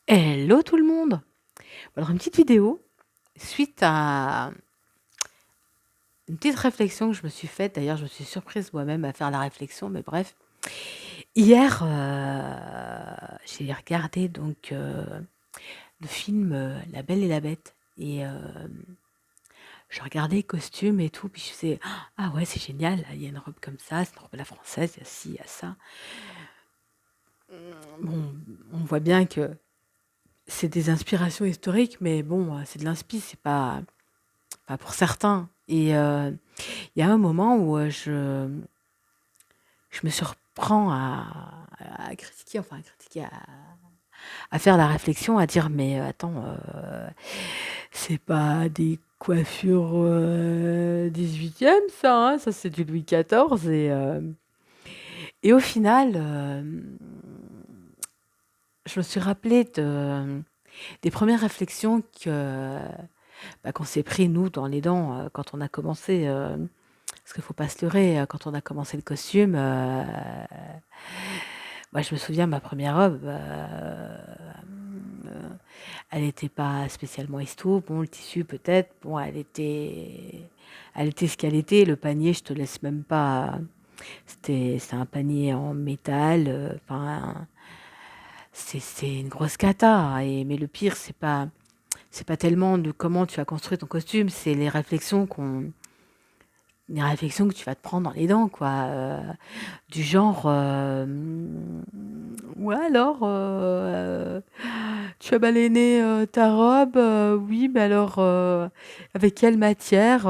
Hello tout le monde! Alors une petite vidéo suite à une petite réflexion que je me suis faite. D'ailleurs, je me suis surprise moi-même à faire la réflexion, mais bref. Hier, j'ai regardé donc le film La Belle et la Bête et je regardais les costumes et tout, puis je faisais ah ouais, c'est génial, il y a une robe comme ça, c'est une robe à la française, il y a ci, il y a ça. Bon, on voit bien que c'est des inspirations historiques, mais bon, c'est de l'inspi, c'est pas. Enfin, pour certains. Et il y a un moment où je me surprends à critiquer, enfin à critiquer, à faire la réflexion, à dire mais attends, c'est pas des coiffures 18e ça, hein, ça c'est du Louis XIV. Et au final, je me suis rappelé des premières réflexions qu'on s'est pris nous dans les dents quand on a commencé. Parce qu'il faut pas se leurrer, quand on a commencé le costume, moi je me souviens ma première robe, elle était pas spécialement histo. Bon, le tissu peut-être, bon, elle était ce qu'elle était. Le panier, je te laisse même pas. C'était un panier en métal. Enfin, c'est une grosse cata. Mais le pire, c'est pas tellement de comment tu as construit ton costume, c'est les réflexions que tu vas te prendre dans les dents, quoi. Du genre, ouais, alors, tu as baleiné ta robe, oui, mais alors, avec quelle matière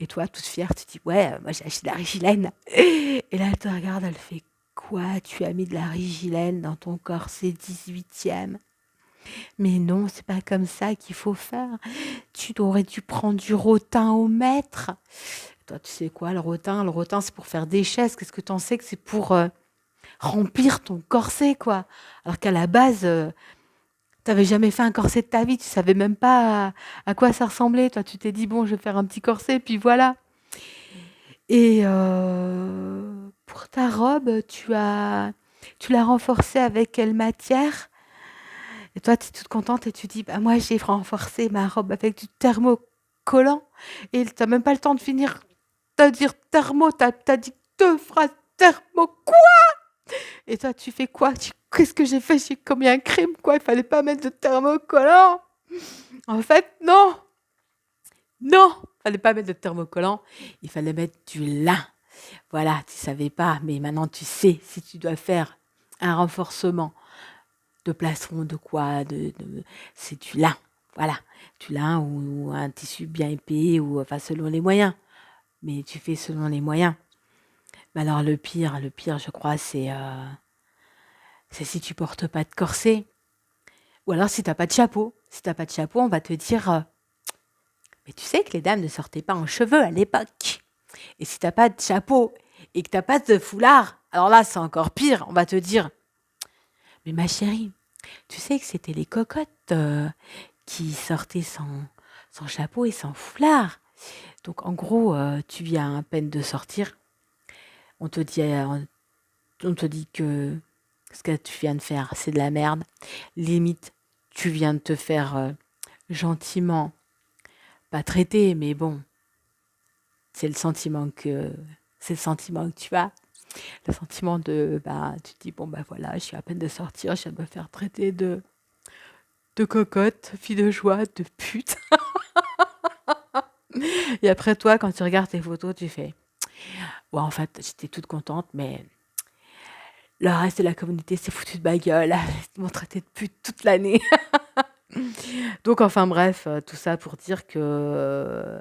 et toi, toute fière, tu dis, ouais, moi j'ai acheté de la rigilène. Et là, elle te regarde, elle fait, quoi, tu as mis de la rigilène dans ton corset 18e? Mais non, c'est pas comme ça qu'il faut faire. Tu aurais dû prendre du rotin au mètre. Toi, tu sais quoi, le rotin? Le rotin, c'est pour faire des chaises. Qu'est-ce que t'en sais que c'est pour remplir ton corset, quoi? Alors qu'à la base, t'avais jamais fait un corset de ta vie. Tu savais même pas à quoi ça ressemblait. Toi, tu t'es dit, bon, je vais faire un petit corset, puis voilà. Et pour ta robe, tu l'as renforcée avec quelle matière? Et toi, tu es toute contente et tu dis, bah, moi, j'ai renforcé ma robe avec du thermocollant. Et t'as même pas le temps de finir. T'as dire thermo, t'as dit deux phrases thermo, quoi? Et toi, tu fais quoi? Qu'est-ce que j'ai fait? J'ai commis un crime, quoi? Il fallait pas mettre de thermocollant. En fait, non, non, fallait pas mettre de thermocollant. Il fallait mettre du lin. Voilà, tu savais pas, mais maintenant tu sais si tu dois faire un renforcement de plastron, de quoi, c'est du lin. Voilà, du lin ou un tissu bien épais, ou enfin selon les moyens. Mais tu fais selon les moyens. Mais alors le pire, je crois, c'est si tu portes pas de corset. Ou alors si t'as pas de chapeau. Si t'as pas de chapeau, on va te dire mais tu sais que les dames ne sortaient pas en cheveux à l'époque. Et si t'as pas de chapeau et que t'as pas de foulard, alors là c'est encore pire. On va te dire mais ma chérie, tu sais que c'était les cocottes qui sortaient sans chapeau et sans foulard. Donc en gros, tu viens à peine de sortir. On te dit, que ce que tu viens de faire, c'est de la merde. Limite, tu viens de te faire gentiment, pas traiter, mais bon, c'est le sentiment que c'est le sentiment que tu as. Le sentiment de, bah, tu te dis, bon, bah voilà, je suis à peine de sortir, je viens de me faire traiter de cocotte, fille de joie, de pute. Et après, toi, quand tu regardes tes photos, tu fais, ouais, en fait, j'étais toute contente, mais le reste de la communauté s'est foutu de ma gueule. Ils m'ont traité de pute toute l'année. Donc, enfin, bref, tout ça pour dire que,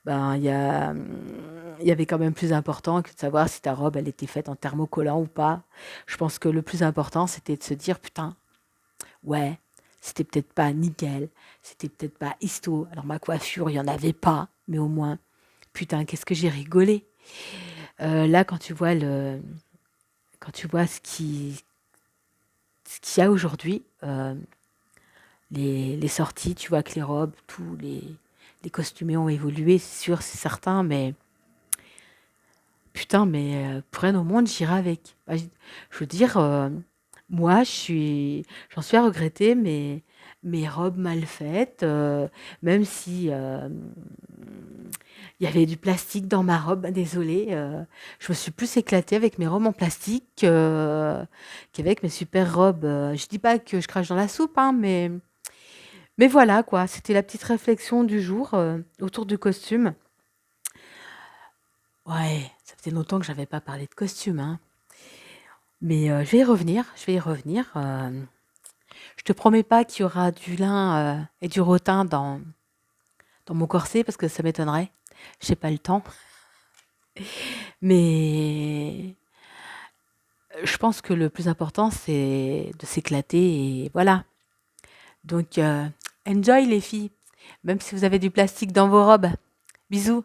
ben, il y avait quand même plus important que de savoir si ta robe, elle était faite en thermocollant ou pas. Je pense que le plus important, c'était de se dire, putain, ouais, c'était peut-être pas nickel, c'était peut-être pas histo. Alors, ma coiffure, il y en avait pas, mais au moins, putain, qu'est-ce que j'ai rigolé. Là, quand tu vois ce qu'il y a aujourd'hui, les sorties, tu vois que les robes, les costumés ont évolué, c'est sûr, c'est certain, mais putain, mais pour un au monde, j'irai avec. Bah, je veux dire, Moi, j'en suis à regretter mes robes mal faites, même si il y avait du plastique dans ma robe, désolée. Je me suis plus éclatée avec mes robes en plastique qu'avec mes super robes. Je dis pas que je crache dans la soupe, hein, mais voilà quoi, c'était la petite réflexion du jour autour du costume. Ouais, ça faisait longtemps que j'avais pas parlé de costume, hein. Mais je vais y revenir, je vais y revenir. Je te promets pas qu'il y aura du lin et du rotin dans mon corset parce que ça m'étonnerait. J'ai pas le temps. Mais je pense que le plus important, c'est de s'éclater et voilà. Donc, enjoy les filles, même si vous avez du plastique dans vos robes. Bisous.